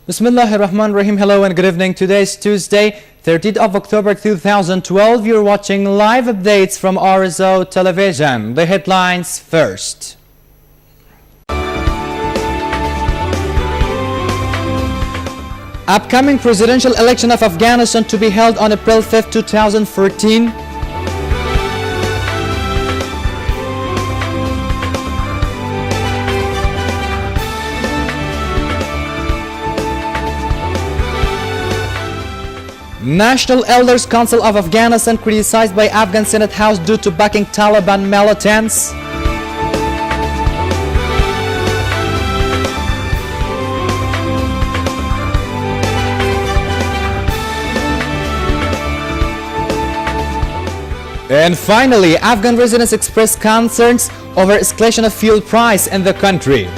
Bismillahir Rahmanir Rahim. Hello and good evening. Today is Tuesday, 13th of October 2012. You're watching live updates from Arezo television. The headlines first. Upcoming presidential election of Afghanistan to be held on April 5th, 2014. National Elders Council of Afghanistan criticized by Afghan Senate House due to backing Taliban militants. And finally, Afghan residents expressed concerns over escalation of fuel price in the country.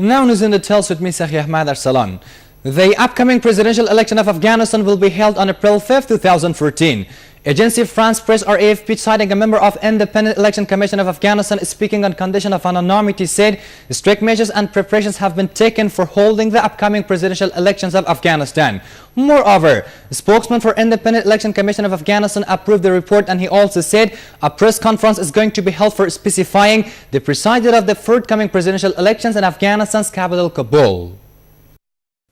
Now news in details with me, Sakhi Ahmad Arsalan. The upcoming presidential election of Afghanistan will be held on April 5, 2014. Agency France Press or AFP, citing a member of Independent Election Commission of Afghanistan speaking on condition of anonymity, said strict measures and preparations have been taken for holding the upcoming presidential elections of Afghanistan. Moreover, the spokesman for Independent Election Commission of Afghanistan approved the report, and he also said a press conference is going to be held for specifying the procedure of the forthcoming presidential elections in Afghanistan's capital, Kabul.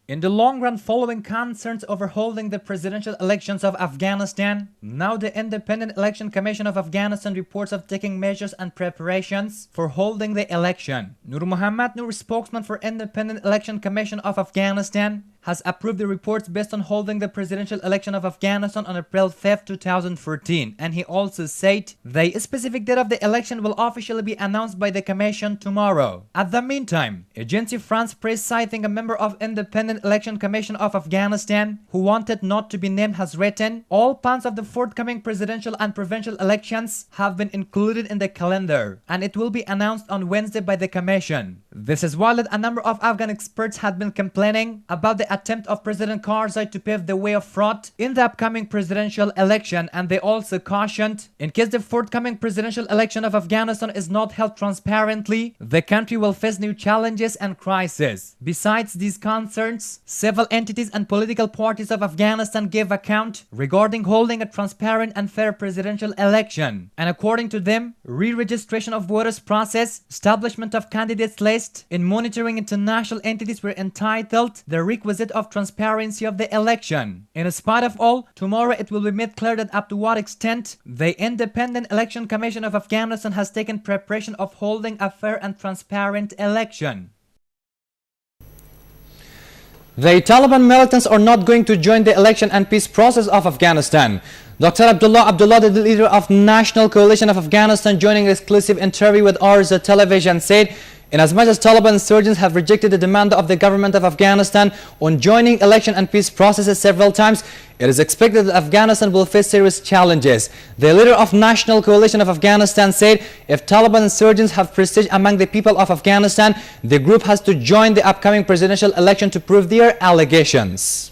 In the long run, following concerns over holding the presidential elections of Afghanistan, now the Independent Election Commission of Afghanistan reports of taking measures and preparations for holding the election. Nur Muhammad Nur, spokesman for Independent Election Commission of Afghanistan, has approved the reports based on holding the presidential election of Afghanistan on April 5, 2014, and he also said the specific date of the election will officially be announced by the commission tomorrow. At the meantime, Agency France Press, citing a member of Independent Election Commission of Afghanistan who wanted not to be named, has written, all plans of the forthcoming presidential and provincial elections have been included in the calendar, and it will be announced on Wednesday by the commission. This is while a number of Afghan experts had been complaining about the attempt of President Karzai to pave the way of fraud in the upcoming presidential election, and they also cautioned in case the forthcoming presidential election of Afghanistan is not held transparently, the country will face new challenges and crises. Besides these concerns, several entities and political parties of Afghanistan gave account regarding holding a transparent and fair presidential election, and according to them, re-registration of voters process, establishment of candidates list, in monitoring international entities were entitled the requisite of transparency of the election. In spite of all, tomorrow it will be made clear that up to what extent the Independent Election Commission of Afghanistan has taken preparation of holding a fair and transparent election. The Taliban militants are not going to join the election and peace process of Afghanistan. Dr. Abdullah, the leader of National Coalition of Afghanistan, joining an exclusive interview with Arezo television, said inasmuch as Taliban insurgents have rejected the demand of the government of Afghanistan on joining election and peace processes several times, it is expected that Afghanistan will face serious challenges. The leader of National Coalition of Afghanistan said if Taliban insurgents have prestige among the people of Afghanistan, the group has to join the upcoming presidential election to prove their allegations.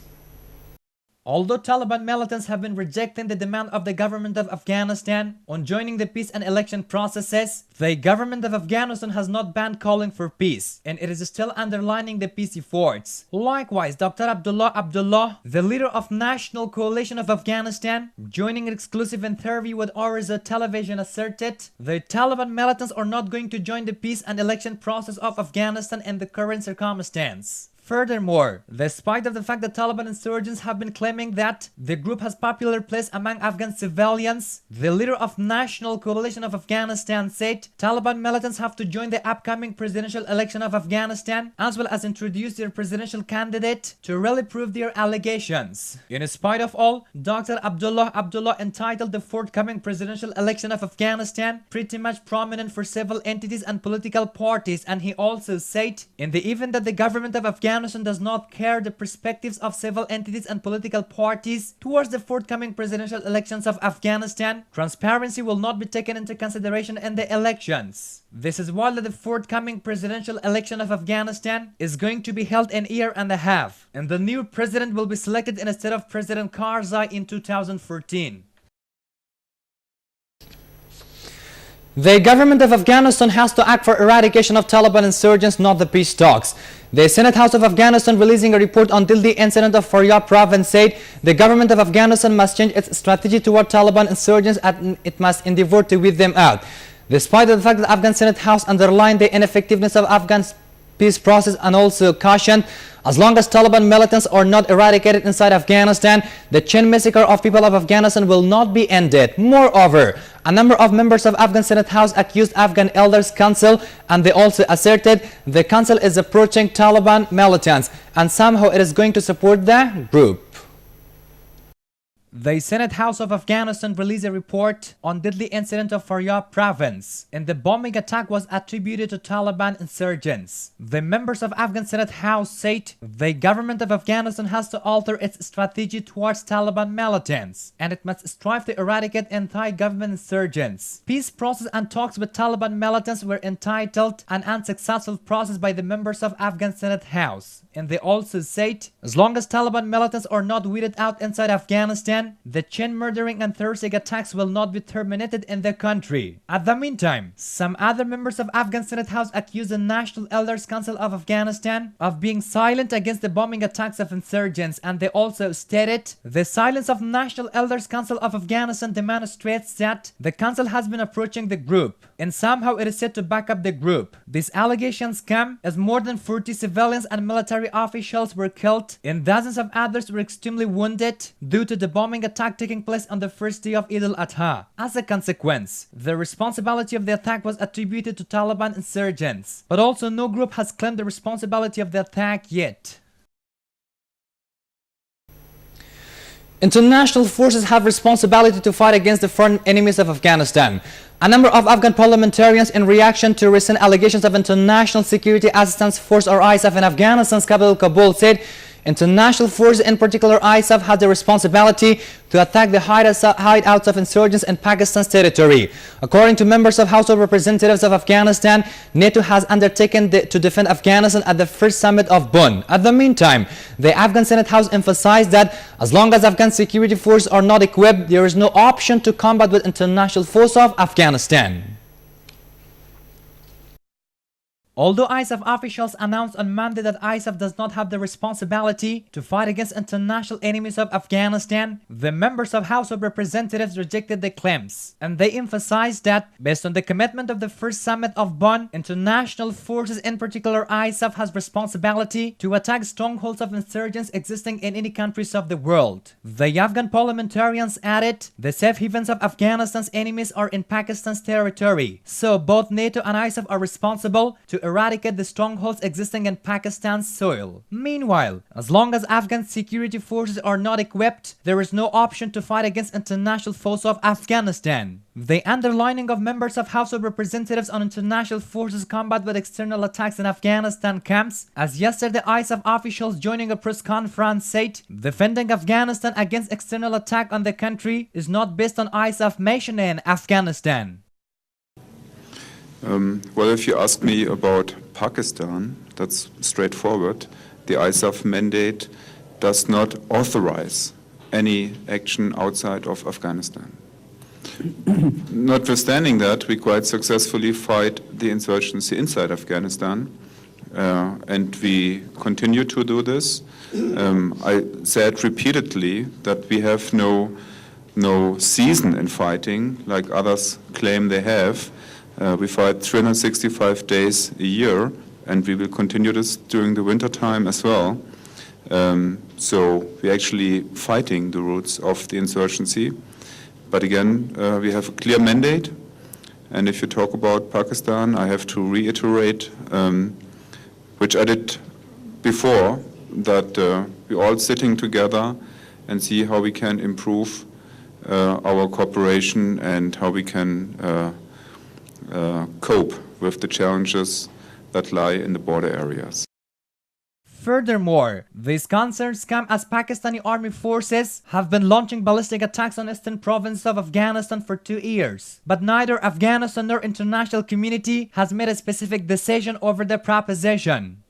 Although Taliban militants have been rejecting the demand of the government of Afghanistan on joining the peace and election processes, the government of Afghanistan has not banned calling for peace, and it is still underlining the peace efforts. Likewise, Dr. Abdullah, the leader of National Coalition of Afghanistan, joining an exclusive interview with Arezo television, asserted the Taliban militants are not going to join the peace and election process of Afghanistan in the current circumstance. Furthermore, despite of the fact that Taliban insurgents have been claiming that the group has popular place among Afghan civilians, the leader of National Coalition of Afghanistan said Taliban militants have to join the upcoming presidential election of Afghanistan as well as introduce their presidential candidate to really prove their allegations. In spite of all, Dr. Abdullah entitled the forthcoming presidential election of Afghanistan pretty much prominent for several entities and political parties, and he also said in the event that the government of Afghanistan Afghanistan does not care the perspectives of civil entities and political parties towards the forthcoming presidential elections of Afghanistan, transparency will not be taken into consideration in the elections. This is why the forthcoming presidential election of Afghanistan is going to be held in a year and a half, and the new president will be selected instead of President Karzai in 2014. The government of Afghanistan has to act for eradication of Taliban insurgents, not the peace talks. The Senate House of Afghanistan releasing a report on the incident of Faryab province said the government of Afghanistan must change its strategy toward Taliban insurgents and it must endeavor to weed them out. Despite the fact that Afghan Senate House underlined the ineffectiveness of Afghan peace process and also cautioned as long as Taliban militants are not eradicated inside Afghanistan, the chain massacre of people of Afghanistan will not be ended. Moreover, a number of members of Afghan Senate House accused Afghan Elders Council, and they also asserted the council is approaching Taliban militants and somehow it is going to support the group. The Senate House of Afghanistan released a report on deadly incident of Faryab province, and the bombing attack was attributed to Taliban insurgents. The members of Afghan Senate House said the government of Afghanistan has to alter its strategy towards Taliban militants, and it must strive to eradicate anti-government insurgents. Peace process and talks with Taliban militants were entitled an unsuccessful process by the members of Afghan Senate House. And they also said, as long as Taliban militants are not weeded out inside Afghanistan, the chain murdering and terroristic attacks will not be terminated in the country. At the meantime, some other members of Afghan Senate House accused the National Elders Council of Afghanistan of being silent against the bombing attacks of insurgents, and they also stated, the silence of National Elders Council of Afghanistan demonstrates that the council has been approaching the group, and somehow it is said to back up the group. These allegations come as more than 40 civilians and military officials were killed and dozens of others were extremely wounded due to the bombing attack taking place on the first day of Eid al-Adha. As a consequence, the responsibility of the attack was attributed to Taliban insurgents, but also no group has claimed the responsibility of the attack yet. International forces have responsibility to fight against the foreign enemies of Afghanistan. A number of Afghan parliamentarians, in reaction to recent allegations of International Security Assistance Force or ISAF in Afghanistan's capital Kabul, said international forces, in particular ISAF, had the responsibility to attack the hideouts of insurgents in Pakistan's territory. According to members of House of Representatives of Afghanistan, NATO has undertaken to defend Afghanistan at the first summit of Bonn. At the meantime, the Afghan Senate House emphasized that as long as Afghan security forces are not equipped, there is no option to combat with international force of Afghanistan. Although ISAF officials announced on Monday that ISAF does not have the responsibility to fight against international enemies of Afghanistan, the members of House of Representatives rejected the claims, and they emphasized that, based on the commitment of the first summit of Bonn, international forces, in particular ISAF, has responsibility to attack strongholds of insurgents existing in any countries of the world. The Afghan parliamentarians added, the safe havens of Afghanistan's enemies are in Pakistan's territory, so both NATO and ISAF are responsible to eradicate the strongholds existing in Pakistan's soil. Meanwhile, as long as Afghan security forces are not equipped, there is no option to fight against international foes of Afghanistan. The underlining of members of House of Representatives on international forces combat with external attacks in Afghanistan comes as yesterday ISAF officials joining a press conference said defending Afghanistan against external attack on the country is not based on ISAF mission in Afghanistan. Well, if you ask me about Pakistan, that's straightforward. The ISAF mandate does not authorize any action outside of Afghanistan. Notwithstanding that, we quite successfully fight the insurgency inside Afghanistan, and we continue to do this. I said repeatedly that we have no season in fighting like others claim they have. We fight 365 days a year, and we will continue this during the winter time as well. So we're actually fighting the roots of the insurgency. But again, we have a clear mandate. And if you talk about Pakistan, I have to reiterate, which I did before, that we're all sitting together and see how we can improve our cooperation and how we can cope with the challenges that lie in the border areas. Furthermore, these concerns come as Pakistani army forces have been launching ballistic attacks on eastern province of Afghanistan for 2 years. But neither Afghanistan nor international community has made a specific decision over the proposition.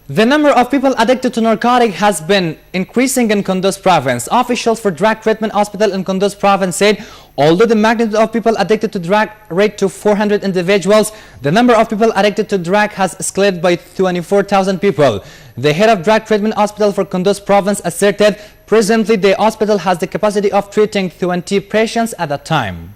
The number of people addicted to narcotic has been increasing in Kunduz province. Officials for drug treatment hospital in Kunduz province said, although the magnitude of people addicted to drug rate to 400 individuals, the number of people addicted to drug has escalated by 24,000 people. The head of drug treatment hospital for Kunduz province asserted, presently the hospital has the capacity of treating 20 patients at a time.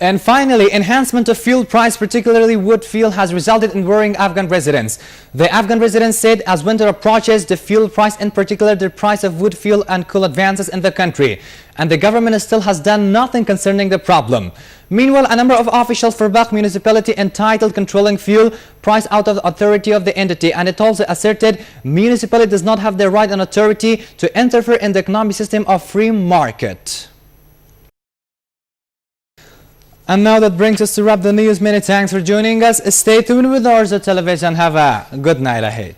And finally, enhancement of fuel price, particularly wood fuel, has resulted in worrying Afghan residents. The Afghan residents said as winter approaches, the fuel price, in particular the price of wood fuel and coal, advances in the country. And the government still has done nothing concerning the problem. Meanwhile, a number of officials for Bakh municipality entitled controlling fuel price out of the authority of the entity, and it also asserted municipality does not have the right and authority to interfere in the economic system of free market. And now that brings us to wrap the news. Many thanks for joining us. Stay tuned with Arezo television. Have a good night ahead.